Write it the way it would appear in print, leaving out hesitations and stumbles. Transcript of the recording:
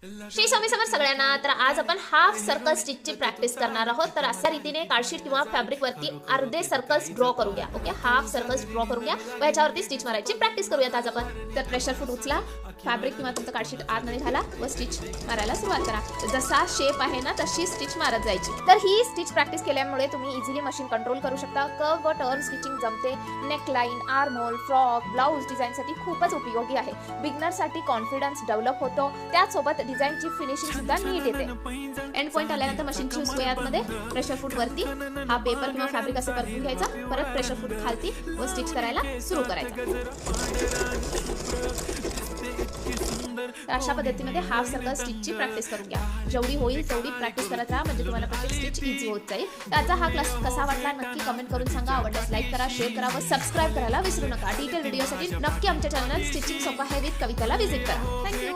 श्री स्वामी समर्थ सगळ्यांना. तर आज आपण हाफ सर्कल स्टिचची प्रॅक्टिस करणार आहोत. तर अशा रीतीने कार्डशीट किंवा फॅब्रिक वरती अर्धे सर्कल्स ड्रॉ करूया. ओके, हाफ सर्कल्स ड्रॉ करूया व ह्याच्यावरती स्टिच मारायची प्रॅक्टिस करूयात आज आपण. तर प्रेशर फूट उचला, फॅब्रिक किंवा तुमचं कार्डशीट आतमध्ये घाला व स्टिच मारायला सुरुवात करा. जसा शेप आहे ना तशी स्टिच मारत जायची. तर ही स्टिच प्रॅक्टिस केल्यामुळे तुम्ही इझिली मशीन कंट्रोल करू शकता. कर्व व टर्न स्टिचिंग जमते. Neckline, armhole, frock, blouse डिझाईनसाठी खूपच उपयोगी आहे. बिगनरसाठी कॉन्फिडन्स डेव्हलप होतो. त्याचसोबत डिझाईनची फिनिशिंग सुद्धा नीट येते. एंड पॉइंट आल्यानंतर मशीनची उसळी आतमध्ये प्रेशर फूट वरती हा पेपर किंवा फॅब्रिक असे परतून घ्यायचा. परत प्रेशर फूट खालती व स्टिच करायला सुरू करायचा. अशा पद्धतीमध्ये हाफ सर्कल स्टिचची प्रॅक्टिस करून घ्या. जेवढी होईल तेवढी प्रॅक्टिस करत राहा, म्हणजे तुम्हाला प्रत्येक स्टिच इझी होत जाईल. त्याचा हा क्लास कसा वाटला नक्की कमेंट करून सांगा. आवडल्यास लाईक करा, शेअर करा व सबस्क्राईब करायला विसरू नका. डिटेल व्हिडिओसाठी नक्की आमच्या चॅनल स्टिचिंग सोपा है विथ कविताला व्हिजिट करा. थँक्यू.